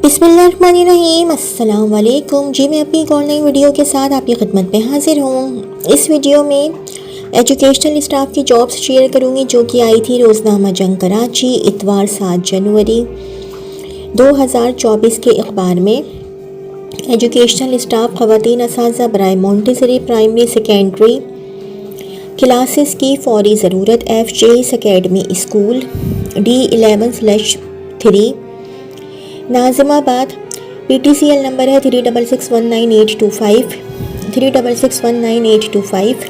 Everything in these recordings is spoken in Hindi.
बिस्मिल्लाहिर्रहमानिर्रहीम। अस्सलाम वालेकुम जी। मैं अपनी एक और नई वीडियो के साथ आपकी खिदमत में हाजिर हूँ। इस वीडियो में एजुकेशनल स्टाफ की जॉब्स शेयर करूँगी जो कि आई थी रोज़नामा जंग कराची इतवार 7 जनवरी 2024 के अखबार में। एजुकेशनल स्टाफ ख़वातीन असातिज़ा बराए मोंटेसरी प्राइमरी सेकेंडरी क्लासेस की फौरी ज़रूरत। FJS academy school D11/3 Nazimabad. PTCL number है 36619825 36619825।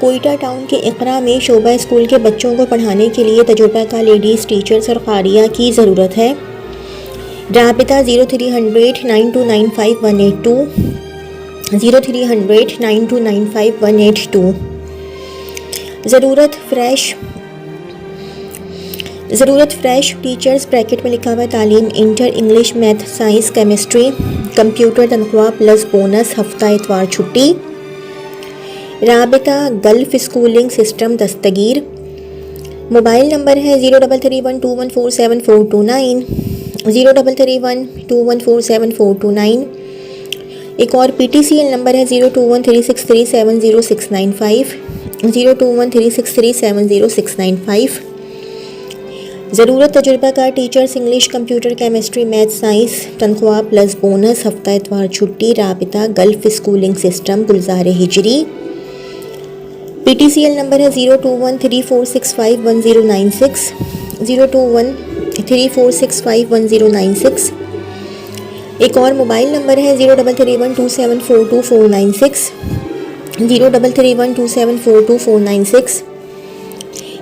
कोयटा टाउन के इकरा में शोबा स्कूल के बच्चों को पढ़ाने के लिए तजुर्बाकार लेडीज़ टीचर्स और कारिया की ज़रूरत है। राबिता 0300 9295 182 0300 9295 182। ज़रूरत फ्रेश टीचर्स ब्रैकेट में लिखा हुआ है तालीम inter English math science chemistry computer तनख्वाह प्लस बोनस हफ्ता इतवार छुट्टी। राबिता गल्फ स्कूलिंग सिस्टम दस्तगीर। मोबाइल नंबर है 0331214749 0331214749। एक और PTCL नंबर है 0213637065 0213637065। ज़रूरत तजुर्बाकार teachers English computer chemistry math science तनख्वाह प्लस बोनस हफ्ता इतवार छुट्टी। राबिता Gulf schooling system Gulzar Hijri. PTCL number है 021346511096 021346511096। एक और मोबाइल नंबर है 033127429496 033127429496।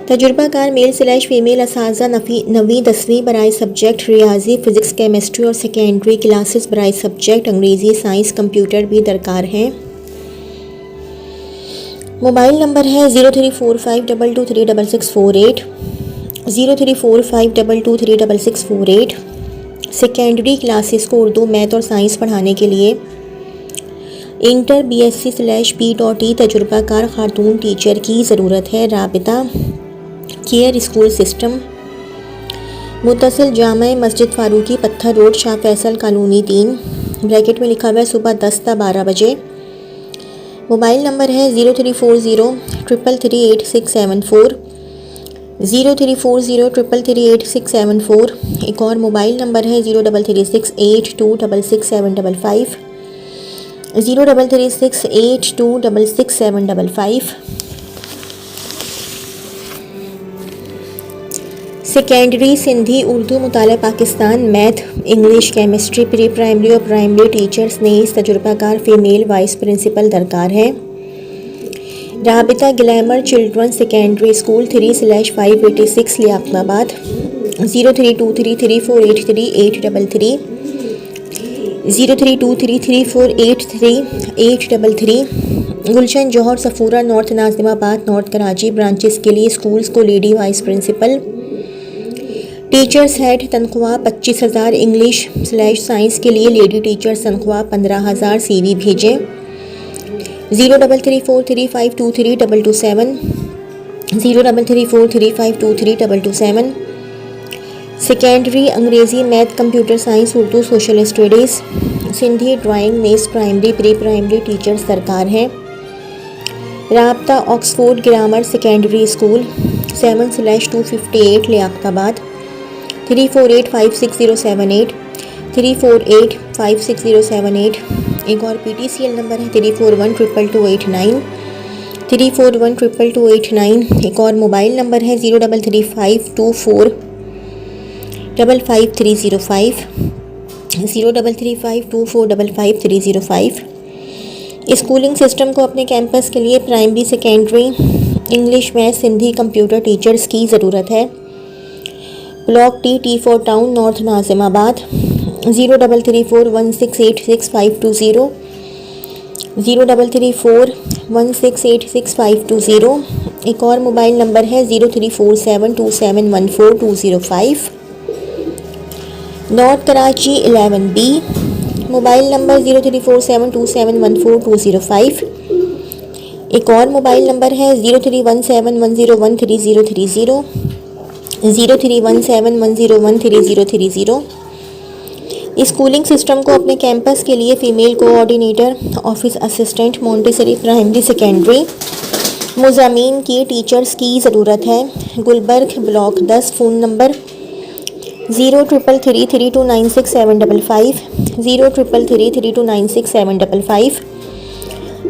तजुर्बाकार मेल / फीमेल असातिज़ा नवी 10वीं बराए सब्जेक्ट रियाजी फ़िज़िक्स केमिस्ट्री और सेकेंडरी क्लासेस बराए सब्जेक्ट अंग्रेज़ी साइंस कंप्यूटर भी दरकार हैं। मोबाइल नंबर है 0345223648 0345223648। सेकेंडरी क्लासेस को उर्दू मैथ और साइंस पढ़ाने के लिए इंटर BSc/P.E तजुर्बाकार खातून टीचर की ज़रूरत है। राबिता केयर स्कूल सिस्टम मुत्तसिल जामा मस्जिद फ़ारूकी पत्थर road Shah Faisal colony 3 bracket में लिखा हुआ है सुबह 10 से 12 बजे। मोबाइल नंबर है 0340333874 0340333874। एक और मोबाइल नंबर है 033682666755 033682666755। सेकेंडरी सिंधी उर्दू मुताला Pakistan math English chemistry pre primary और प्राइमरी टीचर्स ने इस तजुर्बाकार फीमेल वाइस प्रिंसिपल दरकार है। राबिता glamour children secondary school 3/586 Liaquatabad 03233483 03233483 Gulshan Jauhar Safoora north Nazimabad north Karachi branches के लिए स्कूल्स को lady vice principal. Teachers head तनख्वाह 25,000 इंग्लिश / साइंस के लिए लेडी टीचर्स तनख्वाह 15,000। CV भेजें 033435232227 033435232227। सेकेंडरी अंग्रेज़ी math computer science Urdu social studies Sindhi drawing नेस प्राइमरी प्री प्राइमरी टीचर्स दरकार हैं। राब्ता Oxford grammar secondary school 7/258 Liaquatabad 3485607 3485607। एक और PTCL नंबर है 3412289 3412289। एक और मोबाइल नंबर है 033524555305 033524555305। स्कूलिंग सिस्टम को अपने कैंपस के लिए primary secondary English math Sindhi computer teachers की ज़रूरत है। Block T4 town north Nazimabad 033416866520 033416866520। एक और मोबाइल नंबर है 034727142005 north Karachi 11B mobile number 034727142005। एक और मोबाइल नंबर है 031710133030 031710133030। स्कूलिंग सिस्टम को अपने कैंपस के लिए female coordinator, office assistant, Montessori primary secondary मुज़ामीन की टीचर्स की ज़रूरत है। Gulberg block 10, phone number 0333329675, 0333329675।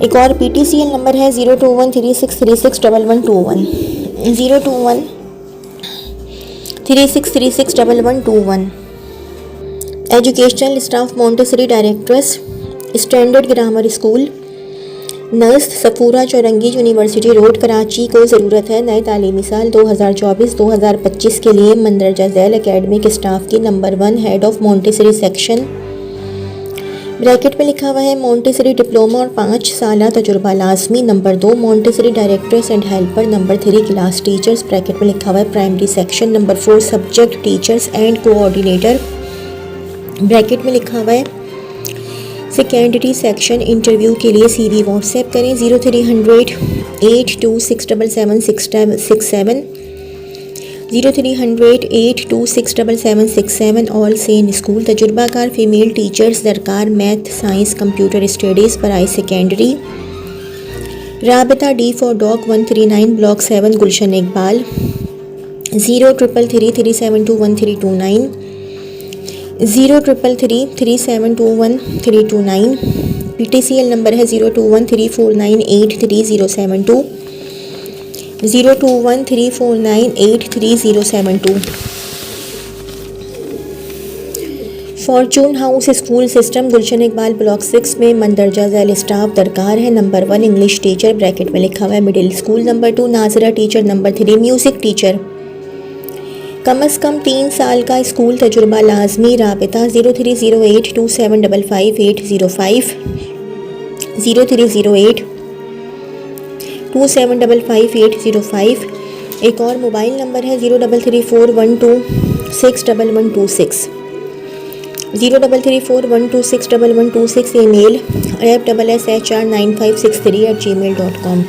एक और PTCL नंबर है 0213636121, 0213636121। Educational staff Montessori directress, standard grammar school, nurse, Safoora Chowrangi university road, Karachi को ज़रूरत है। नए तालीमी साल 2024-2025 के लिए मंदरजा झैल एकेडमिक स्टाफ की number 1 head of Montessori section, bracket में लिखा हुआ है मोंटेसरी डिप्लोमा और 5 साल तजुर्बा लाजमी। Number 2 Montessori directors and helper. Number 3 class teachers, bracket में लिखा हुआ है primary section. Number 4 subject teachers and coordinator, bracket में लिखा हुआ है सेकेंडरी सेक्शन। इंटरव्यू के लिए CV व्हाट्सएप करें 0300 82677767, 0300 82677767। ऑल सेन स्कूल। तजुर्बाकार फ़ीमेल टीचर्स दरकार। मैथ, साइंस, कंप्यूटर स्टडीज़, पढ़ाई सेकेंडरी। राबिता D for dog 139 block 7 Gulshan Iqbal, 0333372139, 0333372139। PTCL number है 021349830720, 021349830720। Fortune house school system Gulshan Iqbal block 6 में मंदरजा झैल स्टाफ दरकार है। नंबर 1 इंग्लिश टीचर, ब्रैकेट में लिखा हुआ है मिडिल स्कूल। नंबर 2 नाजरा टीचर। Number 3 music teacher. कम से कम 3 साल का स्कूल तजुर्बा लाजमी। राबिता 030827555805, 030827555805। एक और मोबाइल नंबर है 033412611126, 033412611126। Email fshr9563@gmail.com,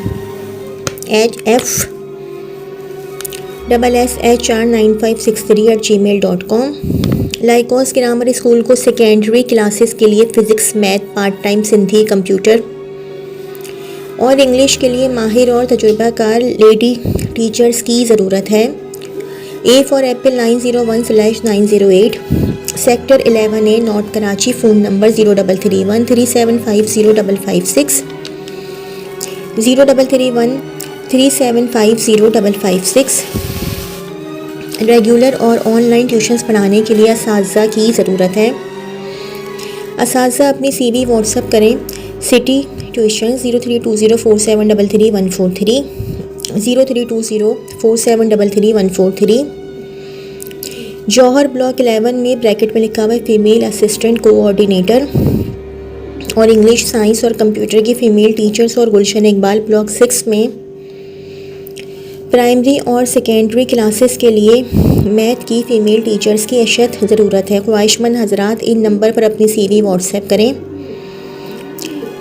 fshr9563@gmail.com। Lycos grammar school को सेकेंडरी क्लासेस के लिए physics, math, part time Sindhi, computer और इंग्लिश के लिए माहिर और तजुर्बाकार लेडी टीचर्स की ज़रूरत है। A for Apple 901/908, sector 11A, north Karachi. Phone number 0331375056, 0331375056। Regular और ऑनलाइन ट्यूशन्स पढ़ाने के लिए असातिज़ा की ज़रूरत है। असातिज़ा अपनी CV व्हाट्सएप करें सिटी ट्यूशन 032047333143, 032047333143। जौहर ब्लॉक 11 में ब्रैकेट में लिखा हुआ है फ़ीमेल असिस्टेंट कोऑर्डिनेटर और इंग्लिश, साइंस और कंप्यूटर की फ़ीमेल टीचर्स। और गुलशन इकबाल ब्लॉक 6 में प्राइमरी और सेकेंडरी क्लासेस के लिए मैथ की फ़ीमेल टीचर्स की अशद ज़रूरत है। ख्वाहिशमंद हजरात इन नंबर पर अपनी CV व्हाट्सएप करें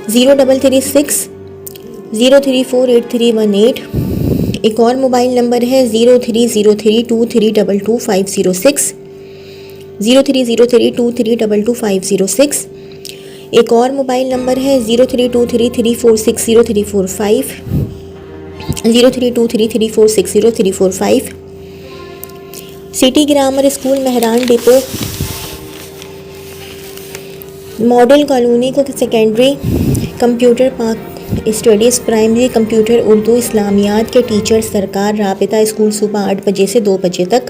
0336 034818। एक और मोबाइल नंबर है 030323222506, 030323222506। एक और मोबाइल नंबर है 0323346035, 0323346035। City grammar school Mehran depot, model colony को secondary computer park studies, primary computer, Urdu, Islamiyat के टीचर्स सरकार। राबिता स्कूल सुबह 8 बजे से 2 बजे तक।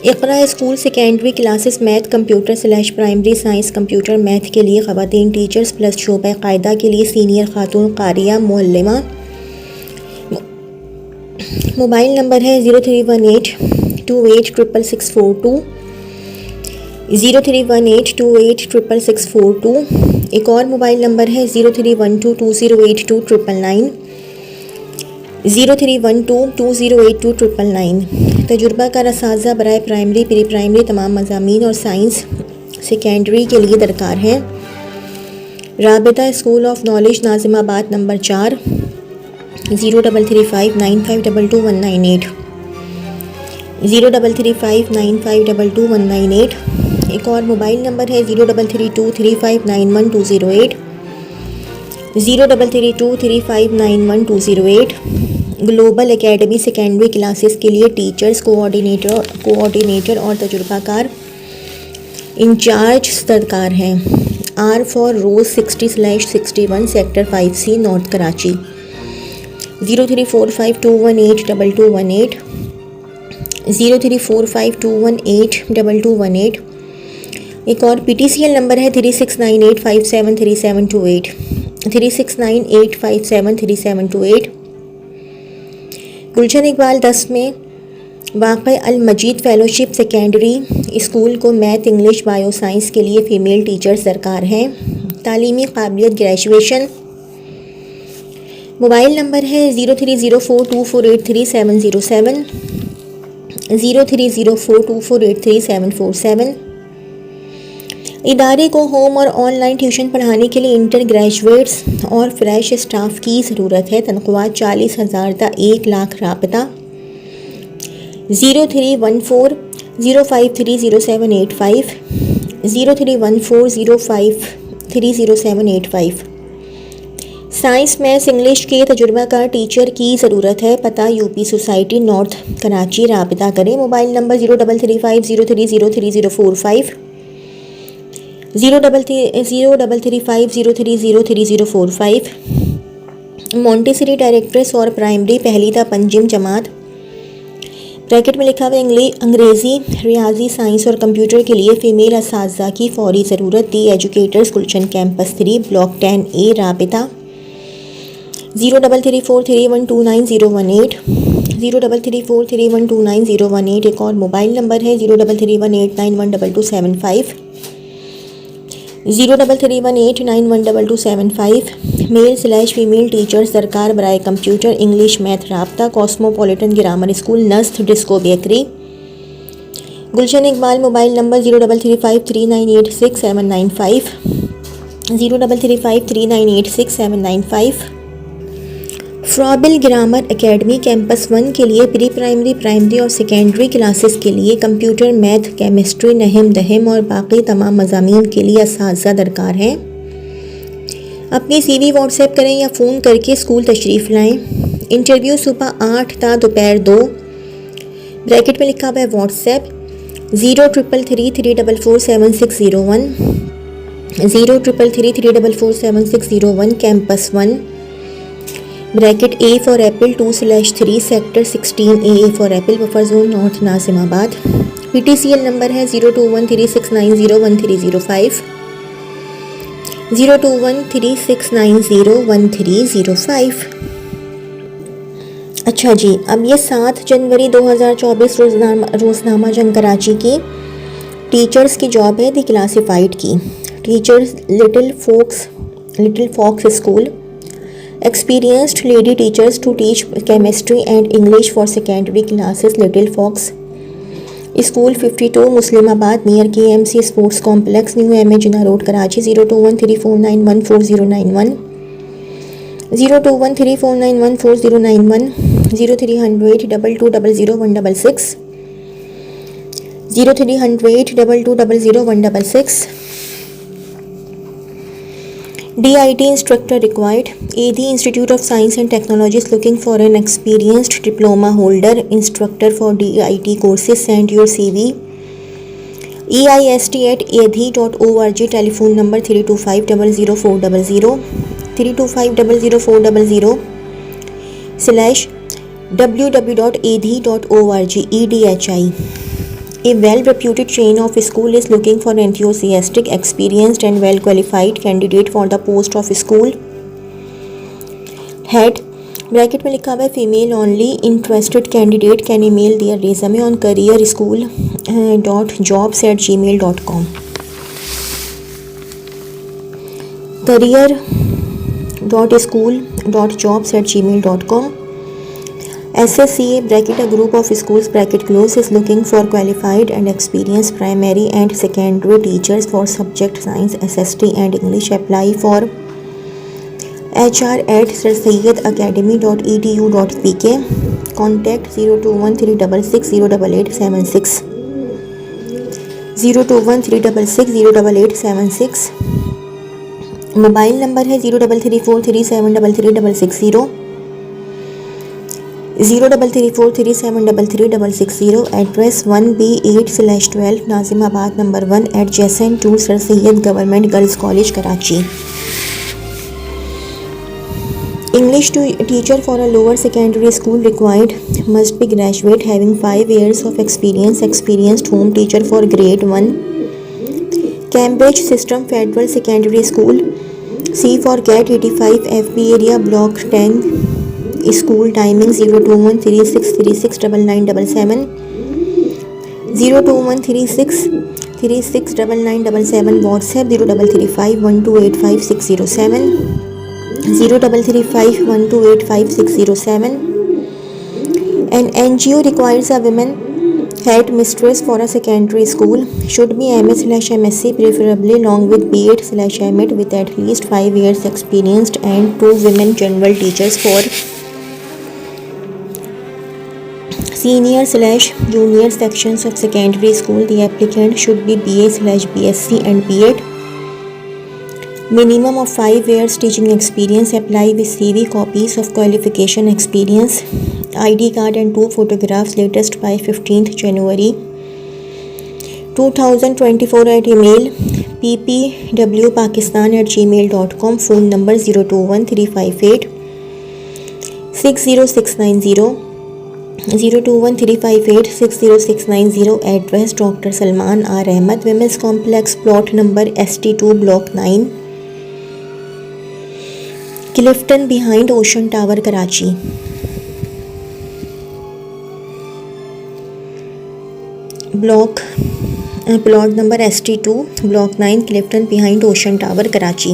Iqra school secondary classes math, computer / primary, science, computer, math के लिए ख़वातीन टीचर्स प्लस शोबा कायदा के लिए सीनियर खातून कारिया मुअल्लिमा। मोबाइल नंबर है 0318286642, 0318286642। एक और मोबाइल नंबर है 0312208299, 0312208299। तजुर्बाकार असातिज़ा बराए प्राइमरी, प्री प्राइमरी तमाम मज़ामीन और साइंस सेकेंडरी के लिए दरकार है। राबिता school of knowledge Nazimabad number 4, 033595222198। 0335952219 एक और मोबाइल नंबर है 0332359120 0332359120। ग्लोबल एकेडमी सेकेंडरी क्लासेस के लिए टीचर्स, कोऑर्डिनेटर और तजुर्बाकार इंचार्ज दरकार हैं। R for Rose 60/61 sector 5C north Karachi. 0345218218 0345218218। एक और PTCL नंबर है 3698573728 3698573728। गुलशन इकबाल 10 में वाक़ई अल मजीद फेलोशिप सेकेंडरी स्कूल को मैथ, इंग्लिश, बायो साइंस के लिए फ़ीमेल टीचर्स दरकार हैं। तालीमी काबिलियत ग्रेजुएशन। मोबाइल नंबर है 030424833707 030424833747। इदारे को होम और ऑनलाइन ट्यूशन पढ़ाने के लिए इंटर ग्रेजुएट्स और फ्रेश स्टाफ की ज़रूरत है। तनख्वाह 40,000 ता 1 लाख। राबता 031405300785 031405300785। साइंस, मैथ्स, इंग्लिश के तजुर्बाकार टीचर की ज़रूरत है। पता UP सोसाइटी नॉर्थ कराची। राबता करें। Mobile number 033503030045 033503030045। मोंटेसरी डायरेक्ट्रेस और प्राइमरी पहली ता पंजिम जमात ब्रैकेट में लिखा हुआ अंग्रेज़ी, रियाजी, साइंस और कंप्यूटर के लिए फ़ीमेल असातिज़ा की फ़ौरी ज़रूरत। दी एजुकेटर्स, गुलशन कैंपस 3 ब्लॉक 10A। राबता 0334312918 0334312918। एक और मोबाइल नंबर है 033189122275 033189122275। मेल/फीमेल टीचर्स दरकार बराए कंप्यूटर, इंग्लिश, मैथ। राबता कॉस्मोपॉलिटन ग्रामर स्कूल, नस्ट, disco bakery. Gulshan Iqbal mobile number 033539869795 033539869795। Froebel grammar academy campus 1 के लिए प्री प्राइमरी, प्राइमरी और सेकेंडरी क्लासेस के लिए कंप्यूटर, मैथ, केमिस्ट्री, नहम दहम और बाकी तमाम मज़ामीन के लिए असातिज़ा दरकार हैं। अपनी CV व्हाट्सएप करें या फ़ोन करके स्कूल तशरीफ़ लाएं। इंटरव्यू सुबह 8 ता दोपहर 2। ब्रैकेट में लिखा हुआ है WhatsApp 0333344601 0333344601। Campus 1 bracket A for apple 2/3 sector 16A for apple, buffer zone north Nazimabad. PTCL number है 021369013005 021369013005। अच्छा जी, अब ये 7 जनवरी 2024 रोज़नामा जंग कराची की टीचर्स की जॉब है। दी क्लासिफाइड की teachers Little Fox school. Experienced lady teachers to teach chemistry and English for secondary classes, Little Fox School 52 Muslimabad near KMC Sports Complex, New MA Jinnah Road, Karachi। 021349140991 0300220166 0300220166। DIT instructor required. AD Institute of Science and Technology is looking for an experienced diploma holder instructor for DIT courses. Send your CV eist@adhi.org. Telephone number 325000400 325004000/www.adhi.org. EDHI. A well-reputed chain of school is looking for an enthusiastic, experienced and well-qualified candidate for the post of school head. Bracket में लिखा हुआ है female only. Interested candidate can email their resume on careerschool.jobs@gmail.com career.school.jobs@gmail.com। SSCA bracket a group of schools bracket close is looking for qualified and experienced primary and secondary teachers for subject science, SST and English. Apply for hr@sarsayyedacademy.edu.pk, contact 02136608876, 02136608876। Mobile number है 0334373360, 0334373360। एड्रेस 1B8/12 नाजिमाबाद नंबर 1 adjacent to sir Syed government girls college Karachi. English to teacher for a lower secondary school required must be graduate having 5 years of experience, experienced home teacher for grade 1, Cambridge System Federal Secondary School, C for Cat 85 FB area block 10, school timing 02136369977, 02136369977, WhatsApp 03351285 03351285 An NGO requires a women head mistress for a secondary school. Should be MS/MSc, preferably along with B.Ed/M.Ed with at least 5 years experienced, and 2 women general teachers for senior/junior sections of secondary school. The applicant should be BA/BSc and B.Ed. Minimum of 5 years teaching experience. Apply with CV, copies of qualification, experience, ID card and 2 photographs, latest by 15th January 2024 at email ppwpakistan@gmail.com. Phone number 021358 60690, 021358 60690। Address Dr. Salman R. Ahmed, Women's Complex, plot number ST2 block 9, Clifton behind ocean tower Karachi. Plot number ST2 block 9, Clifton behind ocean tower Karachi.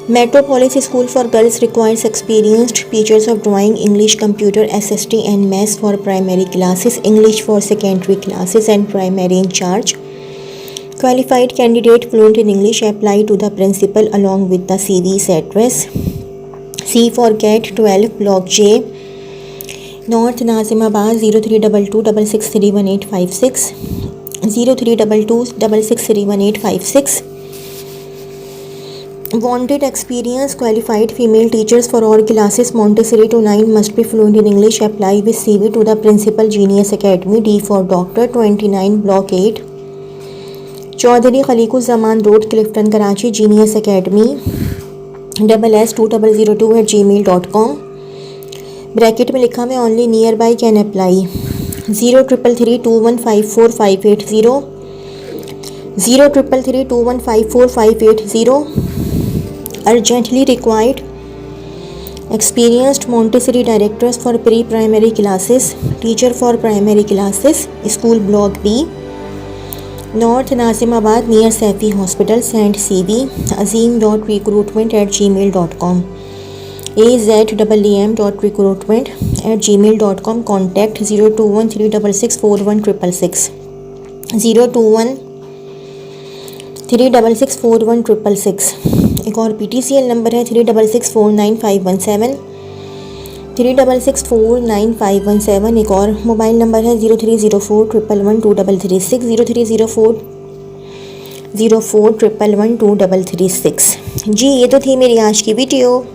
Metropolis school for girls requires experienced teachers of drawing, English, computer, SST and maths for primary classes, English for secondary classes and primary incharge. Qualified candidate fluent in English. Apply to the principal along with the CV's address. C for Cat 12 block J, North Nazimabad 0322663186, 0322663186। Wanted experience. Qualified female teachers for all classes Montessori to 9 must be fluent in English. Apply with CV to the principal, Genius Academy, D for Doctor, 29 block 8, Chaudhry Khaliquzzaman road, Clifton Karachi, genius academy, SS2002@gmail.com। Bracket में लिखा हुआ only nearby can apply. 0333215458, 0333215458। Urgently required experienced Montessori directors for pre-primary classes, teacher for primary classes, school block B, North Nazimabad near Safi Hospital. Send CV azim.recruitment@gmail.com, azem.recruitment@gmail.com। Contact 02136641666, 02136641666। एक और PTCL नंबर है 36649517, 36649517। एक और मोबाइल नंबर है 0304111236, 0304111236। जी ये तो थी मेरी आज की वीडियो।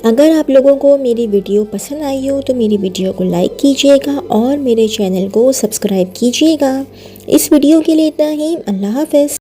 अगर आप लोगों को मेरी वीडियो पसंद आई हो तो मेरी वीडियो को लाइक कीजिएगा और मेरे चैनल को सब्सक्राइब कीजिएगा। इस वीडियो के लिए इतना ही। अल्लाह हाफ़िज़।